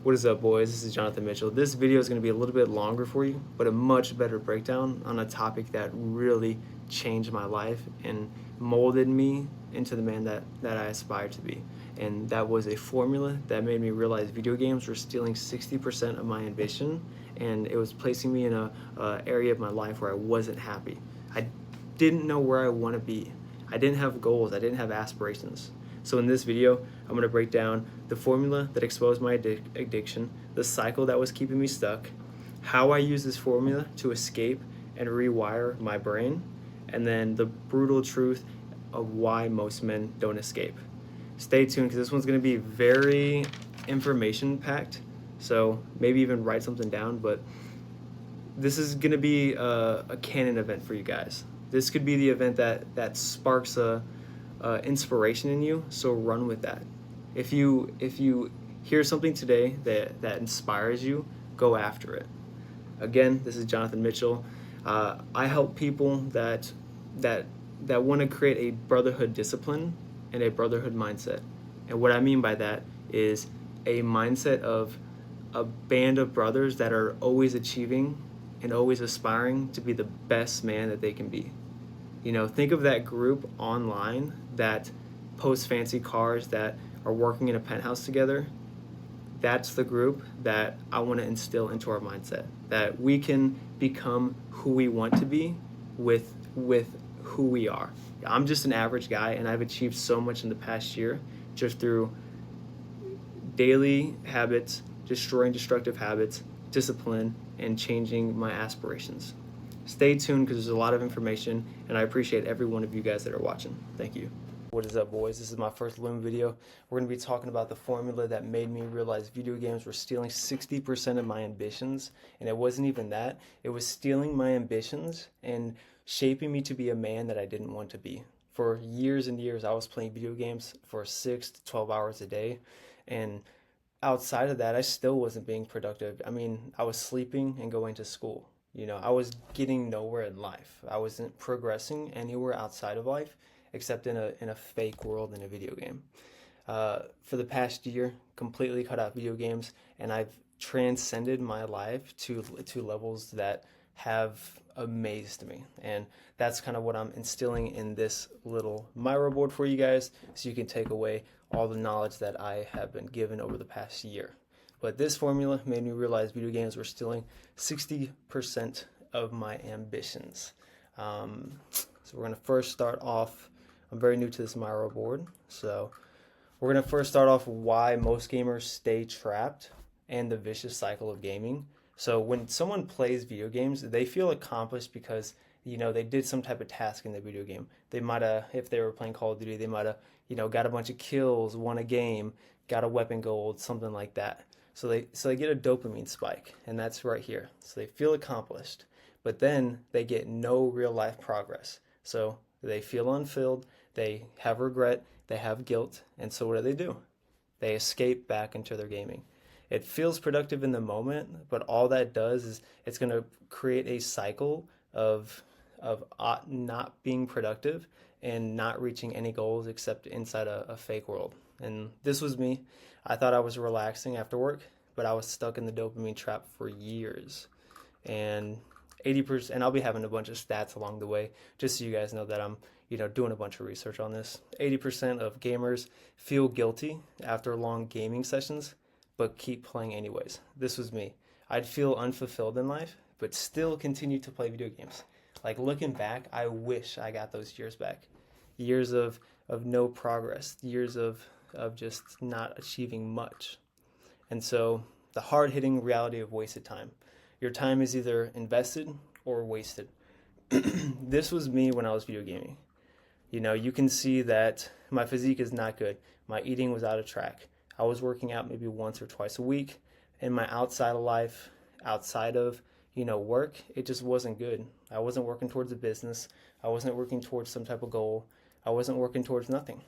What is up, boys? This is Jonathan Mitchell. This video is going to be a little bit longer for you, but a much better breakdown on a topic that really changed my life and molded me into the man that I aspired to be. And that was a formula that made me realize video games were stealing 60% of my ambition, and it was placing me in a area of my life where I wasn't happy. I didn't know where I want to be. I didn't have goals. I didn't have aspirations. So in this video, I'm going to break down the formula that exposed my addiction, the cycle that was keeping me stuck, how I use this formula to escape and rewire my brain, and then the brutal truth of why most men don't escape. Stay tuned because this one's going to be very information packed, so maybe even write something down, but this is going to be a canon event for you guys. This could be the event that sparks a inspiration in you, so run with that. If you hear something today that inspires you, go after it. Again, this is Jonathan Mitchell. I help people that want to create a brotherhood discipline and a brotherhood mindset. And what I mean by that is a mindset of a band of brothers that are always achieving and always aspiring to be the best man that they can be. You know, think of that group online that posts fancy cars, that are working in a penthouse together. That's the group that I want to instill into our mindset, that we can become who we want to be with who we are. I'm just an average guy, and I've achieved so much in the past year just through daily habits, destroying destructive habits, discipline, and changing my aspirations. Stay tuned because there's a lot of information, and I appreciate every one of you guys that are watching. Thank you. What is up, boys? This is my first Loom video. We're going to be talking about the formula that made me realize video games were stealing 60% of my ambitions, and it wasn't even that. It was stealing my ambitions and shaping me to be a man that I didn't want to be. For years and years, I was playing video games for 6 to 12 hours a day, and outside of that, I still wasn't being productive. I mean, I was sleeping and going to school. You know, I was getting nowhere in life. I wasn't progressing anywhere outside of life except in a fake world in a video game. For the past year, completely cut out video games, and I've transcended my life to levels that have amazed me. And that's kind of what I'm instilling in this little Miro board for you guys, so you can take away all the knowledge that I have been given over the past year. But this formula made me realize video games were stealing 60% of my ambitions. So we're going to first start off. I'm very new to this Miro board, so we're going to first start off why most gamers stay trapped and the vicious cycle of gaming. So when someone plays video games, they feel accomplished because, you know, they did some type of task in the video game. They might have, if they were playing Call of Duty, they might have, you know, got a bunch of kills, won a game, got a weapon gold, something like that. So they get a dopamine spike, and that's right here. So they feel accomplished, but then they get no real life progress. So they feel unfilled, they have regret, they have guilt, and so what do? They escape back into their gaming. It feels productive in the moment, but all that does is it's going to create a cycle of not being productive and not reaching any goals except inside a fake world. And this was me. I thought I was relaxing after work, but I was stuck in the dopamine trap for years. And 80%, and I'll be having a bunch of stats along the way, just so you guys know that I'm, you know, doing a bunch of research on this. 80% of gamers feel guilty after long gaming sessions, but keep playing anyways. This was me. I'd feel unfulfilled in life, but still continue to play video games. Like, looking back, I wish I got those years back. Years of no progress, years of just not achieving much. And so the hard-hitting reality of wasted time. Your time is either invested or wasted. This was me when I was video gaming. You know, you can see that my physique is not good. My eating was out of track. I was working out maybe once or twice a week. In my outside of life, outside of, you know, work, it just wasn't good. I wasn't working towards a business. I wasn't working towards some type of goal. I wasn't working towards nothing.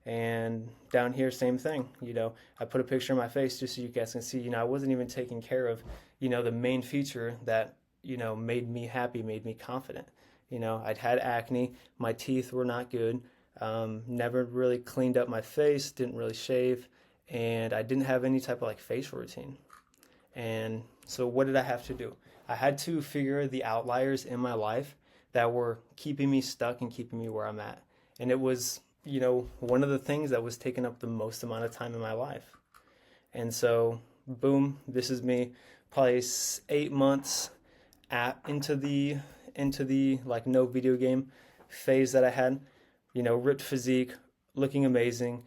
And down here, same thing. You know, I put a picture of my face just so you guys can see, you know, I wasn't even taking care of, you know, the main feature that, you know, made me happy, made me confident. You know, I'd had acne, my teeth were not good, never really cleaned up my face, didn't really shave, and I didn't have any type of like facial routine. And so what did I have to do? I had to figure the outliers in my life that were keeping me stuck and keeping me where I'm at. And it was, one of the things that was taking up the most amount of time in my life. And so, boom, this is me probably 8 months into the like no video game phase that I had. Ripped physique, looking amazing.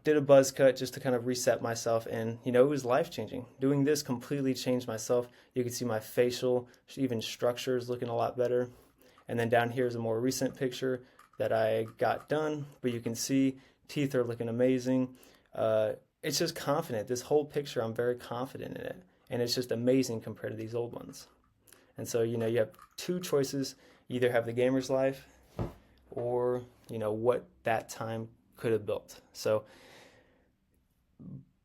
Did a buzz cut just to kind of reset myself, and it was life changing. Doing this completely changed myself. You can see my facial, even structures looking a lot better. And then down here is a more recent picture that I got done, but you can see teeth are looking amazing. It's just confident. This whole picture, I'm very confident in it, and it's just amazing compared to these old ones. And so, you have two choices: either have the gamer's life, or what that time could have built. So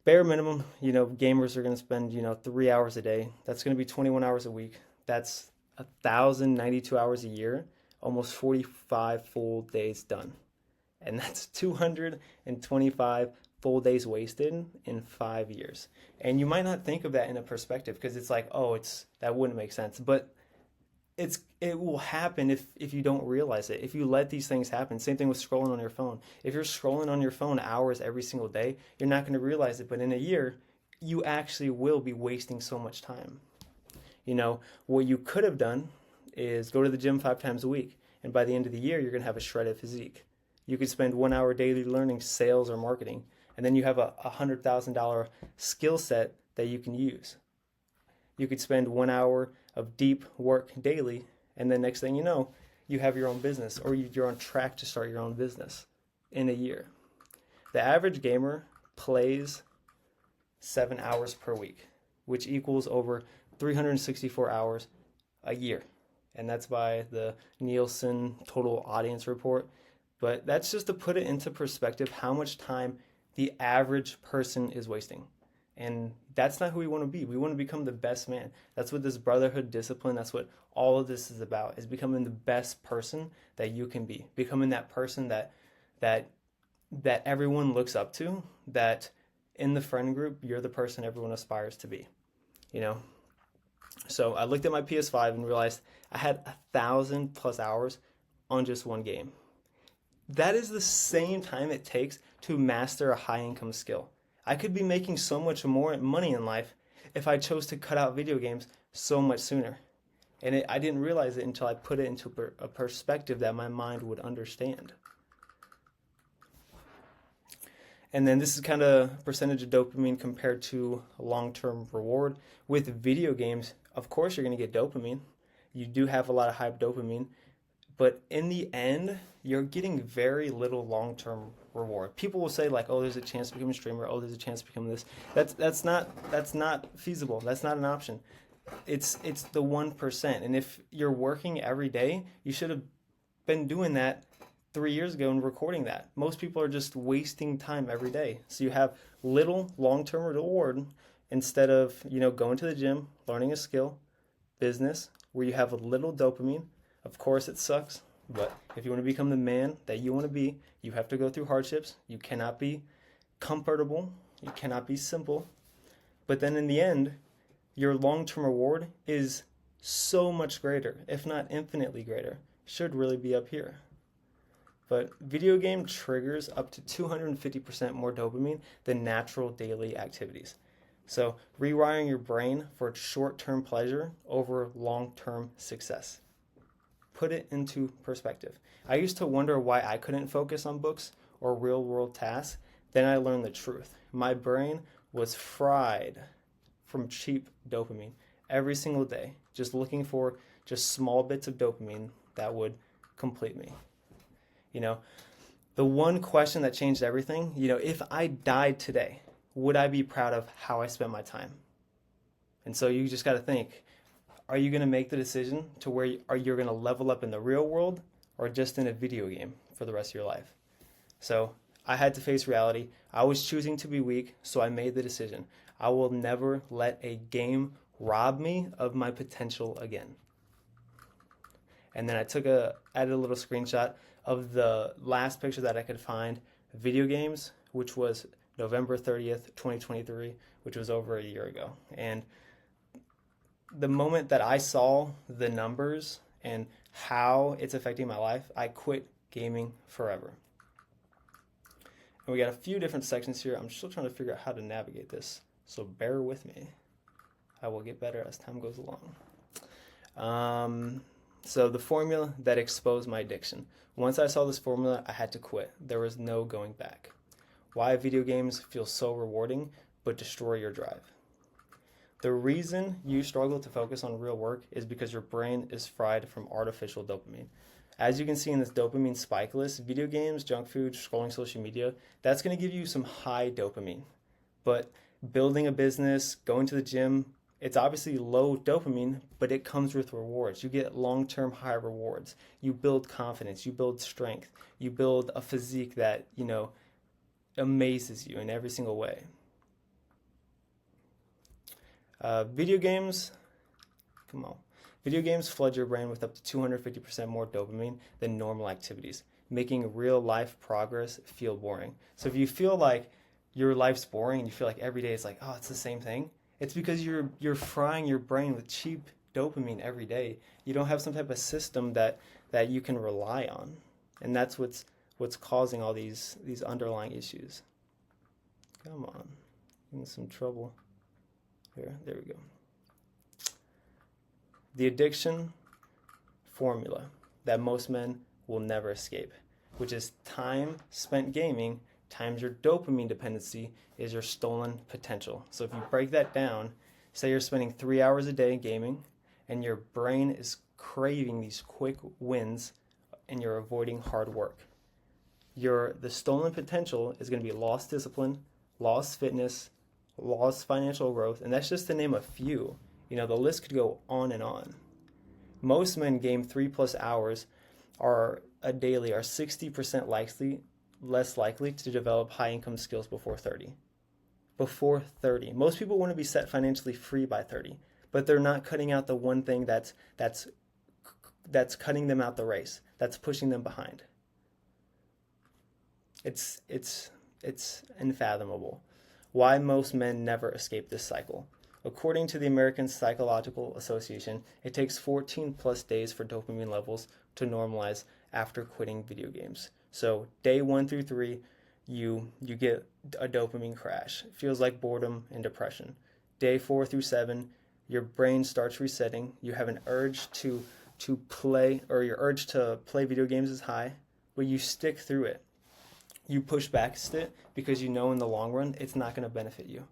bare minimum, gamers are going to spend 3 hours a day. That's going to be 21 hours a week. That's 1,092 hours a year, almost 45 full days done. And that's 225 full days wasted in 5 years. And you might not think of that in a perspective, because it's like, that wouldn't make sense. But it will happen if you don't realize it. If you let these things happen. Same thing with scrolling on your phone. If you're scrolling on your phone hours every single day, you're not going to realize it. But in a year, you actually will be wasting so much time. What you could have done is go to the gym 5 times a week. And by the end of the year, you're going to have a shredded physique. You could spend 1 hour daily learning sales or marketing. And then you have a $100,000 skill set that you can use. You could spend 1 hour of deep work daily, and then next thing you know, you have your own business, or you're on track to start your own business in a year. The average gamer plays 7 hours per week, which equals over 364 hours a year. And that's by the Nielsen Total Audience Report. But that's just to put it into perspective how much time the average person is wasting. And that's not who we want to be. We want to become the best man. That's what this brotherhood discipline, that's what all of this is about, is becoming the best person that you can be. Becoming that person that everyone looks up to, that in the friend group, you're the person everyone aspires to be. So I looked at my PS5 and realized I had 1,000+ hours on just one game. That is the same time it takes to master a high income skill. I could be making so much more money in life if I chose to cut out video games so much sooner. And I didn't realize it until I put it into a perspective that my mind would understand. And then this is kind of percentage of dopamine compared to long-term reward. With video games, of course you're going to get dopamine. You do have a lot of high dopamine. But in the end, you're getting very little long-term reward. People will say like, oh, there's a chance to become a streamer. Oh, there's a chance to become this. That's not feasible. That's not an option. It's the 1%. And if you're working every day, you should have been doing that 3 years ago and recording that. Most people are just wasting time every day. So you have little long-term reward instead of, going to the gym, learning a skill, business, where you have a little dopamine. Of course it sucks, but if you want to become the man that you want to be, you have to go through hardships. You cannot be comfortable. You cannot be simple. But then in the end, your long-term reward is so much greater, if not infinitely greater. Should really be up here. But video game triggers up to 250% more dopamine than natural daily activities. So rewiring your brain for short-term pleasure over long-term success. Put it into perspective. I used to wonder why I couldn't focus on books or real-world tasks. Then I learned the truth. My brain was fried from cheap dopamine every single day, just looking for just small bits of dopamine that would complete me. The one question that changed everything, if I died today, would I be proud of how I spent my time? And so you just got to think, are you going to make the decision to where you're going to level up in the real world or just in a video game for the rest of your life? So I had to face reality. I was choosing to be weak, so I made the decision. I will never let a game rob me of my potential again. And then I added a little screenshot of the last picture that I could find, video games, which was November 30th, 2023, which was over a year ago. And the moment that I saw the numbers and how it's affecting my life, I quit gaming forever. And we got a few different sections here. I'm still trying to figure out how to navigate this, so bear with me. I will get better as time goes along. So the formula that exposed my addiction. Once I saw this formula, I had to quit. There was no going back. Why video games feel so rewarding but destroy your drive. The reason you struggle to focus on real work is because your brain is fried from artificial dopamine. As you can see in this dopamine spike list, video games, junk food, scrolling social media, that's going to give you some high dopamine. But building a business, going to the gym, it's obviously low dopamine, but it comes with rewards. You get long-term high rewards. You build confidence, you build strength, you build a physique that, amazes you in every single way. Video games flood your brain with up to 250% more dopamine than normal activities, making real life progress feel boring. So if you feel like your life's boring and you feel like every day it's like, oh, it's the same thing, it's because you're frying your brain with cheap dopamine every day. You don't have some type of system that you can rely on. And that's what's causing all these underlying issues. Come on. I'm in some trouble. There we go. The addiction formula that most men will never escape, which is time spent gaming times your dopamine dependency is your stolen potential. So if you break that down, say you're spending 3 hours a day gaming and your brain is craving these quick wins and you're avoiding hard work. The stolen potential is going to be lost discipline, lost fitness, lost financial growth, and that's just to name a few. The list could go on and on. Most men game 3+ hours daily are 60% less likely to develop high income skills before 30. Before 30. Most people want to be set financially free by 30, but they're not cutting out the one thing that's cutting them out the race, that's pushing them behind. It's unfathomable. Why most men never escape this cycle. According to the American Psychological Association, it takes 14+ days for dopamine levels to normalize after quitting video games. So day 1 through 3, you get a dopamine crash. It feels like boredom and depression. Day 4 through 7, your brain starts resetting. You have an urge to play, or your urge to play video games is high, but you stick through it. You push back it because in the long run it's not going to benefit you.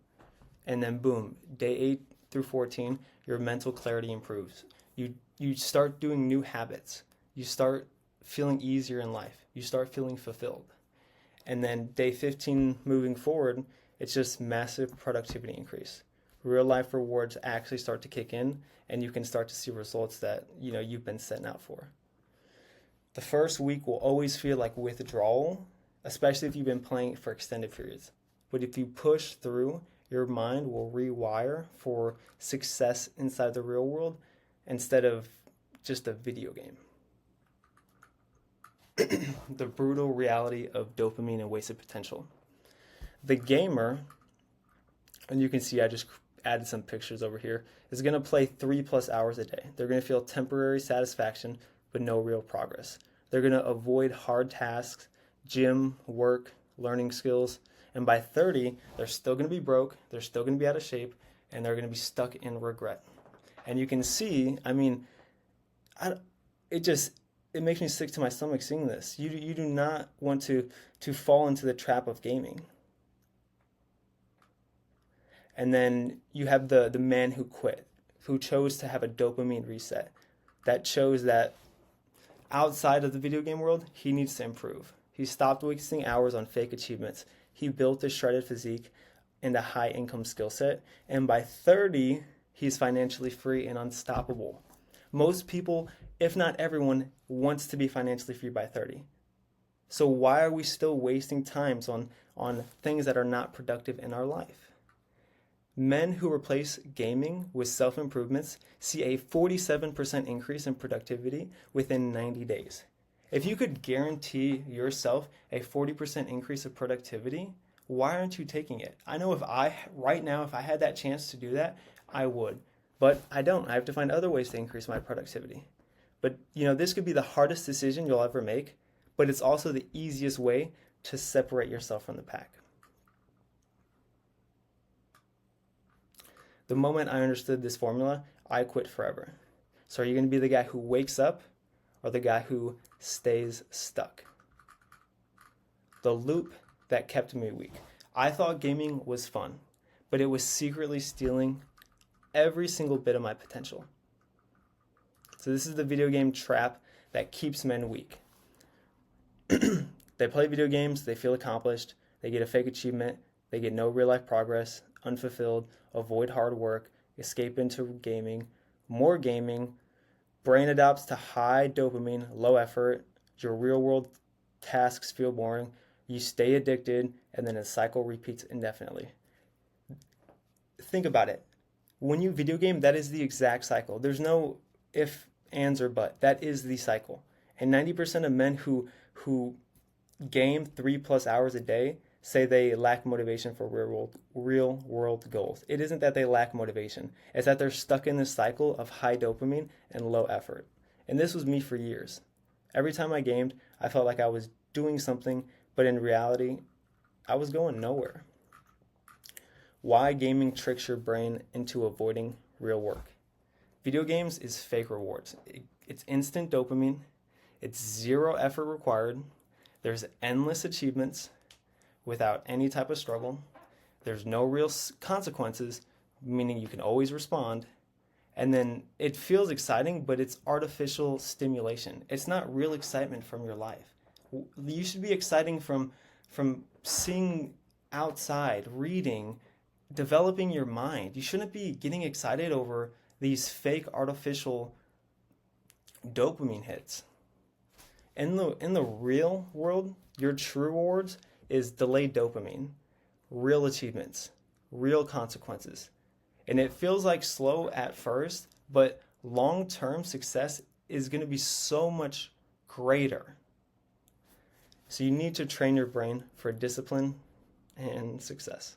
And then boom, day 8 through 14, your mental clarity improves. You start doing new habits. You start feeling easier in life. You start feeling fulfilled. And then day 15 moving forward, it's just massive productivity increase. Real life rewards actually start to kick in, and you can start to see results that you've been setting out for. The first week will always feel like withdrawal, especially if you've been playing for extended periods. But if you push through, your mind will rewire for success inside the real world instead of just a video game. The brutal reality of dopamine and wasted potential. The gamer, and you can see I just added some pictures over here, is going to play 3+ hours a day. They're going to feel temporary satisfaction, but no real progress. They're going to avoid hard tasks, gym, work, learning skills, and by 30, they're still going to be broke, they're still going to be out of shape, and they're going to be stuck in regret. And you can see, it makes me sick to my stomach seeing this. You do not want to fall into the trap of gaming. And then you have the man who quit, who chose to have a dopamine reset, that chose that outside of the video game world, he needs to improve. He stopped wasting hours on fake achievements. He built a shredded physique and a high income skill set. And by 30, he's financially free and unstoppable. Most people, if not everyone, wants to be financially free by 30. So why are we still wasting times on things that are not productive in our life? Men who replace gaming with self-improvements see a 47% increase in productivity within 90 days. If you could guarantee yourself a 40% increase of productivity, Why aren't you taking it? I know right now, if I had that chance to do that, I would. But I don't. I have to find other ways to increase my productivity. But, this could be the hardest decision you'll ever make, but it's also the easiest way to separate yourself from the pack. The moment I understood this formula, I quit forever. So are you going to be the guy who wakes up or the guy who stays stuck? The loop that kept me weak. I thought gaming was fun, but it was secretly stealing every single bit of my potential. So this is the video game trap that keeps men weak. They play video games, they feel accomplished, they get a fake achievement, they get no real life progress, unfulfilled, avoid hard work, escape into gaming, more gaming, brain adapts to high dopamine, low effort, your real world tasks feel boring, you stay addicted, and then a cycle repeats indefinitely. Think about it. When you video game, that is the exact cycle. There's no if, ands, or but. That is the cycle. And 90% of men who game 3+ hours a day say they lack motivation for real world goals. It isn't that they lack motivation. It's that they're stuck in this cycle of high dopamine and low effort. And this was me for years. Every time I gamed, I felt like I was doing something, but in reality, I was going nowhere. Why gaming tricks your brain into avoiding real work. Video games is fake rewards. It's instant dopamine. It's zero effort required. There's endless achievements without any type of struggle. There's no real consequences, meaning you can always respond. And then it feels exciting, but it's artificial stimulation. It's not real excitement from your life. You should be exciting from seeing outside, reading, developing your mind. You shouldn't be getting excited over these fake artificial dopamine hits. In the real world, your true rewards is delayed dopamine, real achievements, real consequences. And it feels like slow at first, but long-term success is going to be so much greater. So you need to train your brain for discipline and success.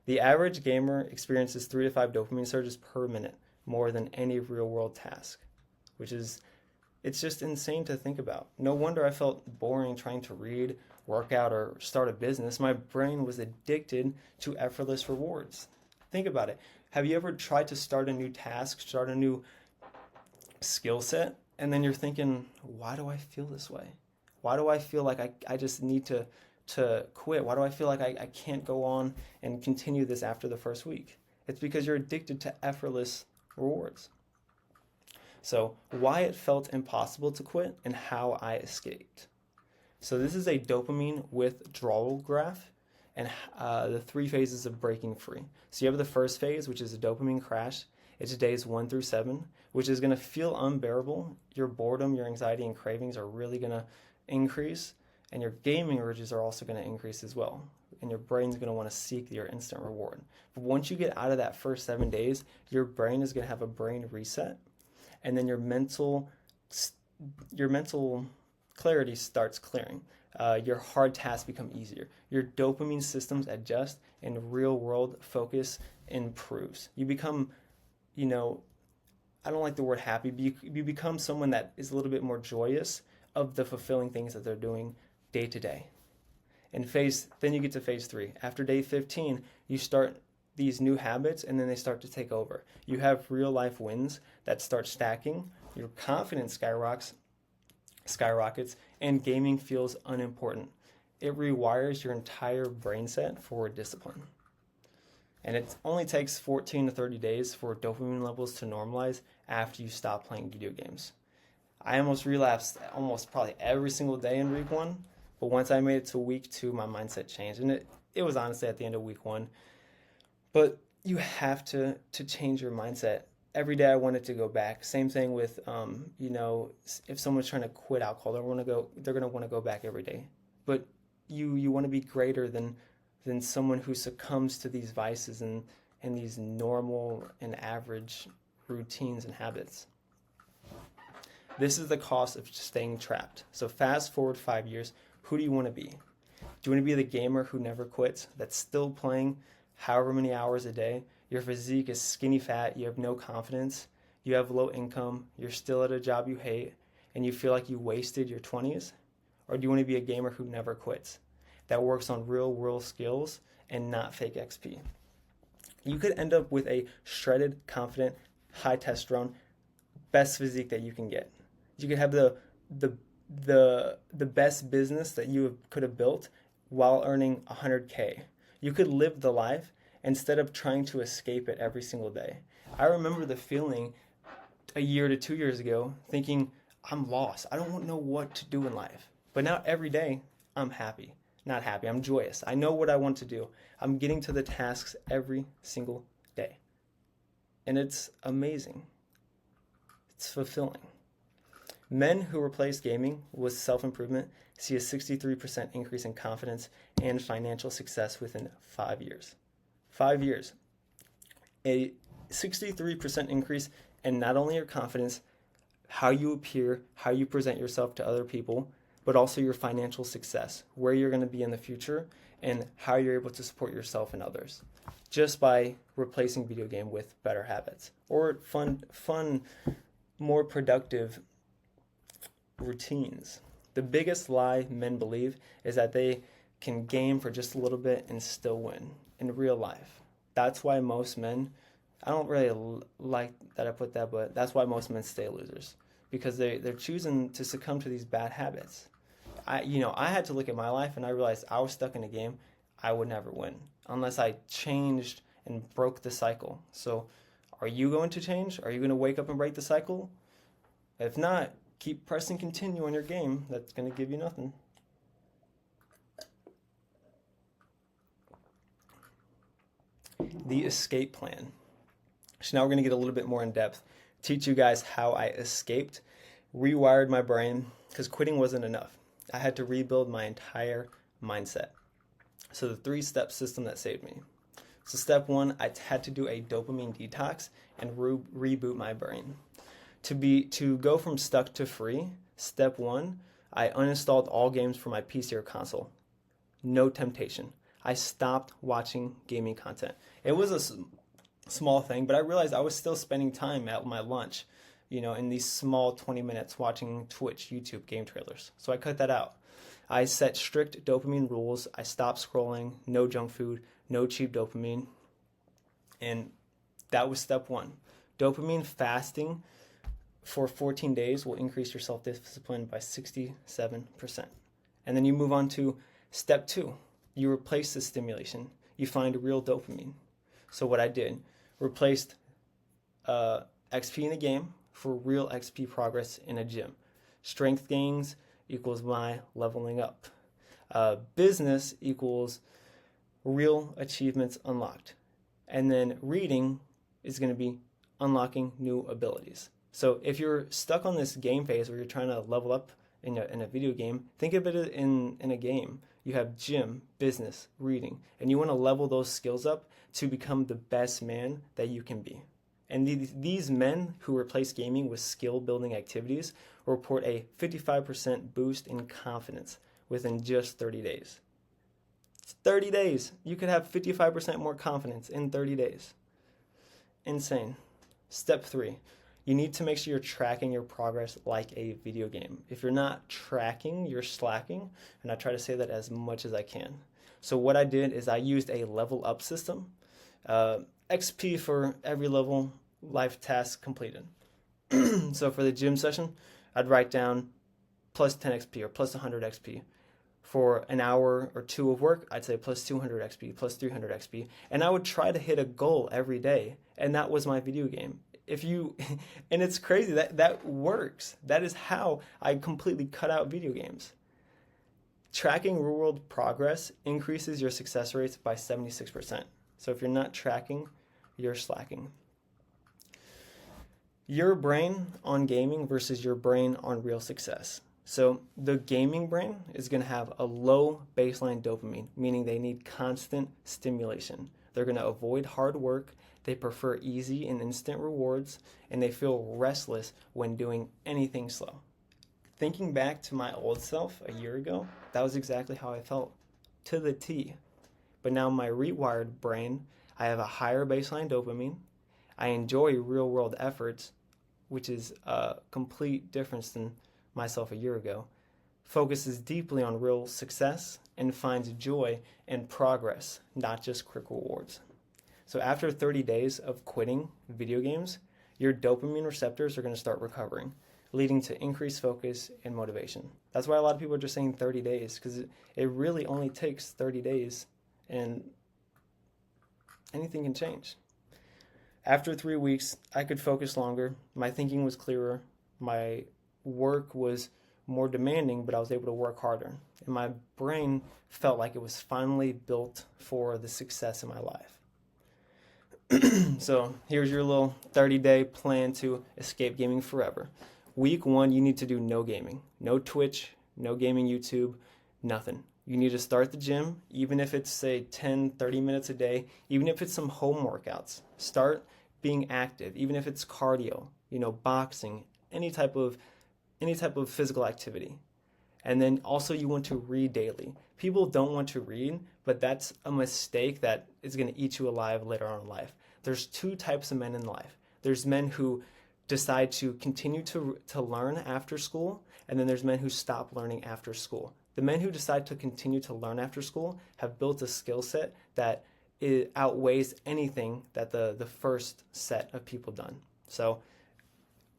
The average gamer experiences 3 to 5 dopamine surges per minute, more than any real-world task, it's just insane to think about. No wonder I felt boring trying to read, work out, or start a business. My brain was addicted to effortless rewards. Think about it. Have you ever tried to start a new task, start a new skill set, and then you're thinking, why do I feel this way? Why do I feel like I just need to quit? Why do I feel like I can't go on and continue this after the first week? It's because you're addicted to effortless rewards. So why it felt impossible to quit and how I escaped. So this is a dopamine withdrawal graph and the 3 phases of breaking free. So you have the first phase, which is a dopamine crash. It's days 1 through 7, which is going to feel unbearable. Your boredom, your anxiety, and cravings are really going to increase, and your gaming urges are also going to increase as well. And your brain's going to want to seek your instant reward. But once you get out of that first 7 days, your brain is going to have a brain reset, and then your mental clarity starts clearing. Your hard tasks become easier. Your dopamine systems adjust, and real-world focus improves. You become, I don't like the word happy, but you become someone that is a little bit more joyous of the fulfilling things that they're doing day to day. And then you get to phase 3. After day 15, you start these new habits, and then they start to take over. You have real life wins that start stacking. Your confidence skyrockets, and gaming feels unimportant. It rewires your entire brain set for discipline. And it only takes 14 to 30 days for dopamine levels to normalize after you stop playing video games. I almost relapsed probably every single day in week 1, but once I made it to week 2, my mindset changed. And it was honestly at the end of week 1. But you have to change your mindset. Every day I wanted to go back. Same thing with, if someone's trying to quit alcohol, they're going to want to go back every day. But you want to be greater than someone who succumbs to these vices and these normal and average routines and habits. This is the cost of staying trapped. So fast forward 5 years, who do you want to be? Do you want to be the gamer who never quits, that's still playing however many hours a day? Your physique is skinny fat, you have no confidence, you have low income, you're still at a job you hate, and you feel like you wasted your 20s? Or do you want to be a gamer who never quits, that works on real world skills and not fake XP? You could end up with a shredded, confident, high testosterone, best physique that you can get. You could have the best business that you could have built while earning 100K. You could live the life instead of trying to escape it every single day. I remember the feeling a year to 2 years ago thinking, I'm lost. I don't know what to do in life. But now every day I'm happy. Not happy, I'm joyous. I know what I want to do. I'm getting to the tasks every single day. And it's amazing. It's fulfilling. Men who replace gaming with self-improvement see a 63% increase in confidence and financial success within 5 years. 5 years. A 63% increase in not only your confidence, how you appear, how you present yourself to other people, but also your financial success, where you're going to be in the future, and how you're able to support yourself and others, just by replacing video game with better habits or fun, more productive routines. The biggest lie men believe is that they can game for just a little bit and still win in real life. That's why most men, I don't really like that I put that, but that's why most men stay losers, because they're choosing to succumb to these bad habits. I had to look at my life and I realized I was stuck in a game I would never win unless I changed and broke the cycle. So are you going to change? Are you going to wake up and break the cycle? If not, keep pressing continue on your game. That's going to give you nothing. The escape plan. So now we're going to get a little bit more in depth, teach you guys how I escaped, rewired my brain, because quitting wasn't enough. I had to rebuild my entire mindset. So the 3-step system that saved me. So step 1, I had to do a dopamine detox and reboot my brain. To go from stuck to free, step 1, I uninstalled all games from my PC or console. No temptation. I stopped watching gaming content. It was a small thing, but I realized I was still spending time at my lunch, in these small 20 minutes watching Twitch, YouTube, game trailers. So I cut that out. I set strict dopamine rules. I stopped scrolling, no junk food, no cheap dopamine. And that was step 1. Dopamine fasting for 14 days will increase your self-discipline by 67%. And then you move on to step 2. You replace the stimulation. You find real dopamine. So what I did, replaced XP in a game for real XP progress in a gym. Strength gains equals my leveling up. Business equals real achievements unlocked. And then reading is going to be unlocking new abilities. So if you're stuck on this game phase where you're trying to level up in a video game, think of it in a game. You have gym, business, reading, and you want to level those skills up to become the best man that you can be. And these men who replace gaming with skill-building activities report a 55% boost in confidence within just 30 days. It's 30 days. You could have 55% more confidence in 30 days. Insane. Step 3. You need to make sure you're tracking your progress like a video game. If you're not tracking, you're slacking, and I try to say that as much as I can. So what I did is I used a level up system. XP for every level, life task completed. So for the gym session, I'd write down plus 10 XP or plus 100 XP. For an hour or 2 of work, I'd say plus 200 XP, plus 300 XP. And I would try to hit a goal every day, and that was my video game. And it's crazy, that works. That is how I completely cut out video games. Tracking real world progress increases your success rates by 76%. So if you're not tracking, you're slacking. Your brain on gaming versus your brain on real success. So the gaming brain is going to have a low baseline dopamine, meaning they need constant stimulation. They're going to avoid hard work, they prefer easy and instant rewards, and they feel restless when doing anything slow. Thinking back to my old self a year ago, that was exactly how I felt. to the T. But now my rewired brain, I have a higher baseline dopamine. I enjoy real world efforts, which is a complete difference than myself a year ago. Focuses deeply on real success and finds joy in progress, not just quick rewards. So after 30 days of quitting video games, your dopamine receptors are going to start recovering, leading to increased focus and motivation. That's why a lot of people are just saying 30 days, because it really only takes 30 days and anything can change. After 3 weeks, I could focus longer. My thinking was clearer. My work was more demanding, but I was able to work harder. And my brain felt like it was finally built for the success in my life. So here's your little 30-day plan to escape gaming forever. Week 1, you need to do no gaming. No Twitch, no gaming YouTube, nothing. You need to start the gym, even if it's, say, 10, 30 minutes a day, even if it's some home workouts. Start being active, even if it's cardio, boxing, any type of physical activity. And then also you want to read daily. People don't want to read, but that's a mistake that is going to eat you alive later on in life. There's 2 types of men in life. There's men who decide to continue to learn after school, and then there's men who stop learning after school. The men who decide to continue to learn after school have built a skill set that it outweighs anything that the first set of people done. So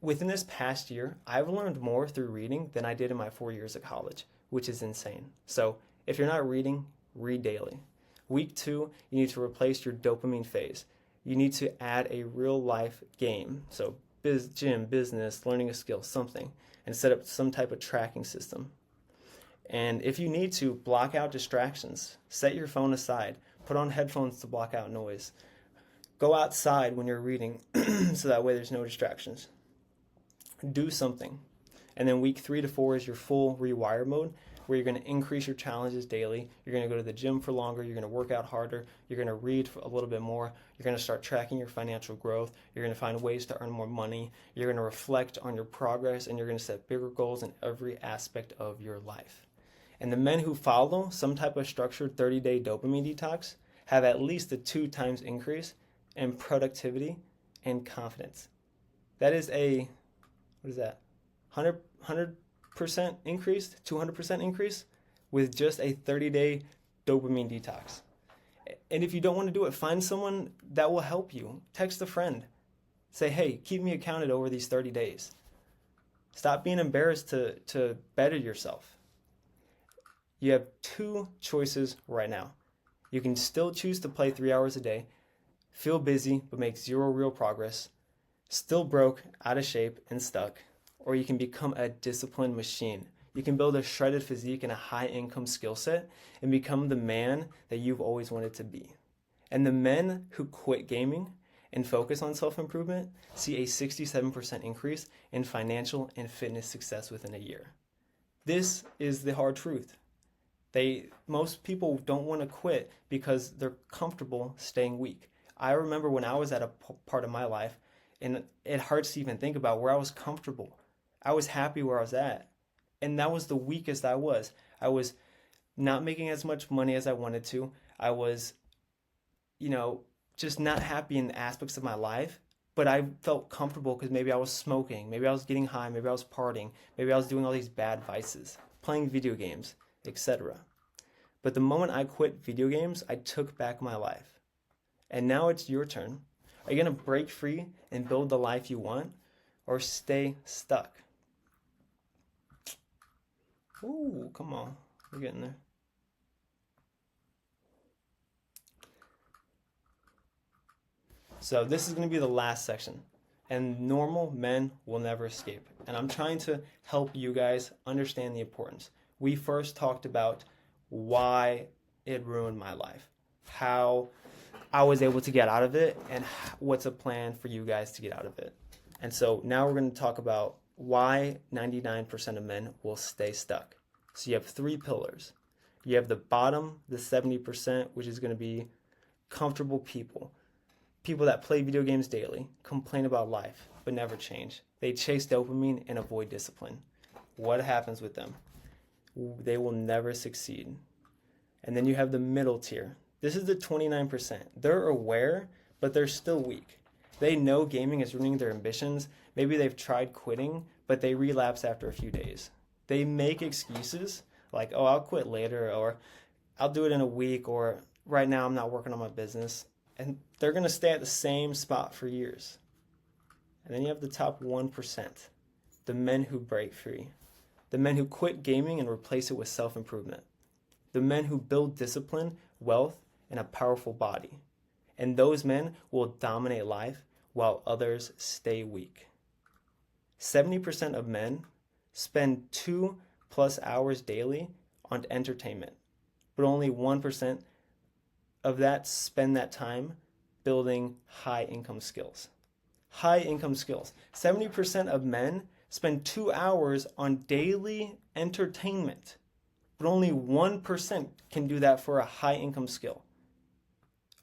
within this past year, I've learned more through reading than I did in my 4 years of college, which is insane. So if you're not reading, read daily. Week 2, you need to replace your dopamine phase. You need to add a real life game. So gym, business, learning a skill, something, and set up some type of tracking system. And if you need to, block out distractions. Set your phone aside. Put on headphones to block out noise. Go outside when you're reading so that way there's no distractions. Do something. And then week 3 to 4 is your full rewire mode, where you're going to increase your challenges daily. You're going to go to the gym for longer. You're going to work out harder. You're going to read for a little bit more. You're going to start tracking your financial growth. You're going to find ways to earn more money. You're going to reflect on your progress, and you're going to set bigger goals in every aspect of your life. And the men who follow some type of structured 30-day dopamine detox have at least a 2 times increase in productivity and confidence. That is a, 100% increase, 200% increase with just a 30-day dopamine detox. And if you don't want to do it, find someone that will help you. Text a friend. Say, hey, keep me accounted over these 30 days. Stop being embarrassed to better yourself. You have 2 choices right now. You can still choose to play 3 hours a day, feel busy but make 0 real progress, still broke, out of shape, and stuck. Or you can become a disciplined machine. You can build a shredded physique and a high-income skill set and become the man that you've always wanted to be. And the men who quit gaming and focus on self-improvement see a 67% increase in financial and fitness success within a year. This is the hard truth. Most people don't want to quit because they're comfortable staying weak. I remember when I was at a part of my life, and it hurts to even think about, where I was comfortable. I was happy where I was at. And that was the weakest I was. I was not making as much money as I wanted to. I was, just not happy in the aspects of my life. But I felt comfortable because maybe I was smoking, maybe I was getting high, maybe I was partying, maybe I was doing all these bad vices, playing video games, etc. But the moment I quit video games, I took back my life. And now it's your turn. Are you going to break free and build the life you want, or stay stuck? Ooh, come on. We're getting there. So this is going to be the last section. And normal men will never escape. And I'm trying to help you guys understand the importance. We first talked about why it ruined my life, how I was able to get out of it, and what's a plan for you guys to get out of it. And so now we're going to talk about why 99% of men will stay stuck. So you have 3 pillars. You have the bottom, the 70%, which is going to be comfortable people. People that play video games daily, complain about life, but never change. They chase dopamine and avoid discipline. What happens with them? They will never succeed. And then you have the middle tier. This is the 29%. They're aware, but they're still weak. They know gaming is ruining their ambitions. Maybe they've tried quitting, but they relapse after a few days. They make excuses like, oh, I'll quit later, or I'll do it in a week, or right now I'm not working on my business. And they're going to stay at the same spot for years. And then you have the top 1%, the men who break free, the men who quit gaming and replace it with self-improvement, the men who build discipline, wealth, and a powerful body. And those men will dominate life while others stay weak. 70% of men spend 2+ hours daily on entertainment, but only 1% of that spend that time building high income skills. High income skills. 70% of men spend 2 hours on daily entertainment, but only 1% can do that for a high income skill.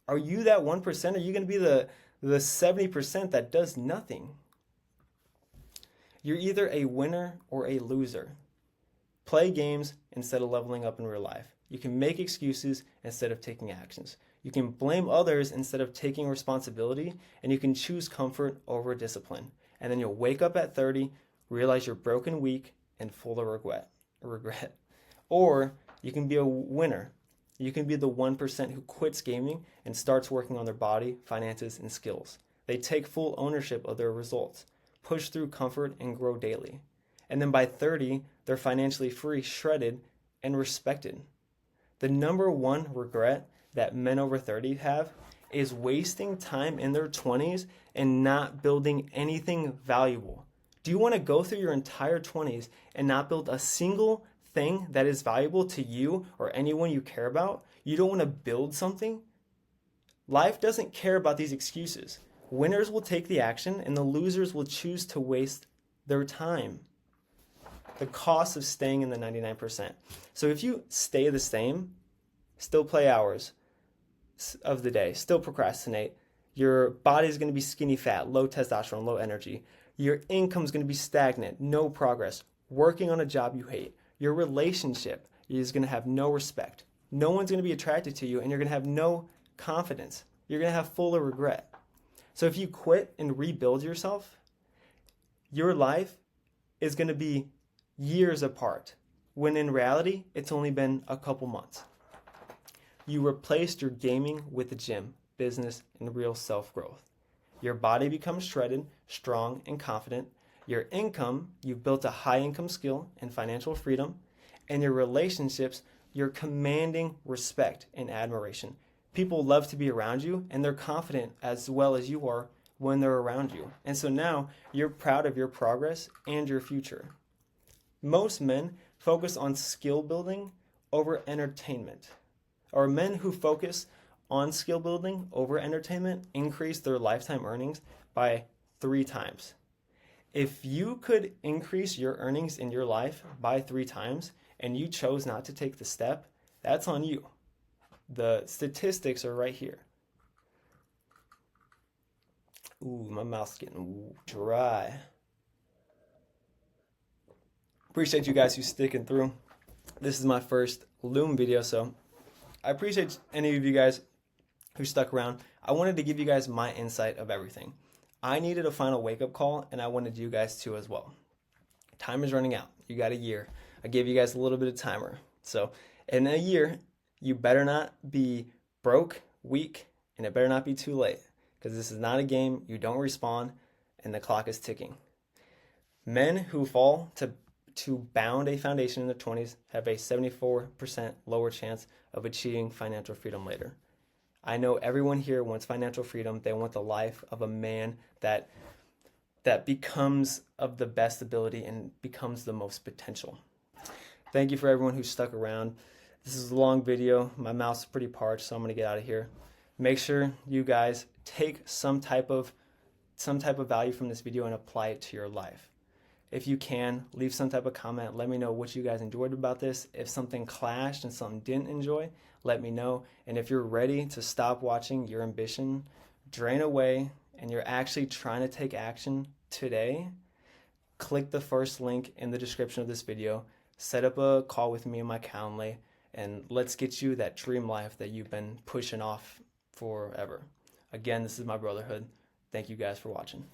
Are you that 1%? Are you going to be the 70% that does nothing? You're either a winner or a loser. Play games instead of leveling up in real life. You can make excuses instead of taking actions. You can blame others instead of taking responsibility, and you can choose comfort over discipline. And then you'll wake up at 30, realize you're broken, weak, and full of regret. Or you can be a winner. You can be the 1% who quits gaming and starts working on their body, finances, and skills. They take full ownership of their results, push through comfort, and grow daily. And then by 30, they're financially free, shredded, and respected. The number one regret that men over 30 have is wasting time in their 20s and not building anything valuable. Do you want to go through your entire 20s and not build a single thing that is valuable to you or anyone you care about? You don't want to build something? Life doesn't care about these excuses. Winners will take the action and the losers will choose to waste their time. The cost of staying in the 99%. So if you stay the same, still play hours of the day, still procrastinate, your body's going to be skinny fat, low testosterone, low energy. Your income's going to be stagnant, no progress, working on a job you hate. Your relationship is going to have no respect. No one's going to be attracted to you, and you're going to have no confidence. You're going to have full of regret. So if you quit and rebuild yourself, your life is going to be years apart, when in reality, it's only been a couple months. You replaced your gaming with the gym, business, and real self-growth. Your body becomes shredded, strong, and confident. Your income, you've built a high-income skill and financial freedom. And your relationships, you're commanding respect and admiration. People love to be around you, and they're confident as well as you are when they're around you. And so now you're proud of your progress and your future. Most men focus on skill building over entertainment. Or men who focus on skill building over entertainment increase their lifetime earnings by 3 times. If you could increase your earnings in your life by 3 times and you chose not to take the step, that's on you. The statistics are right here. Ooh, my mouth's getting dry. Appreciate you guys who sticking through. This is my first Loom video, so I appreciate any of you guys who stuck around. I wanted to give you guys my insight of everything. I needed a final wake-up call, and I wanted you guys to as well. Time is running out. You got a year. I gave you guys a little bit of timer. So in a year, you better not be broke, weak, and it better not be too late, because this is not a game. You don't respawn, and the clock is ticking. Men who fall to bound a foundation in their 20s have a 74% lower chance of achieving financial freedom later. I know everyone here wants financial freedom. They want the life of a man that becomes of the best ability and becomes the most potential. Thank you for everyone who stuck around. This is a long video. My mouth's pretty parched, so I'm going to get out of here. Make sure you guys take some type of value from this video and apply it to your life. If you can, leave some type of comment. Let me know what you guys enjoyed about this. If something clashed and something didn't enjoy, let me know. And if you're ready to stop watching your ambition drain away and you're actually trying to take action today, click the first link in the description of this video. Set up a call with me in my Calendly, and let's get you that dream life that you've been pushing off forever. Again, this is my brotherhood. Thank you guys for watching.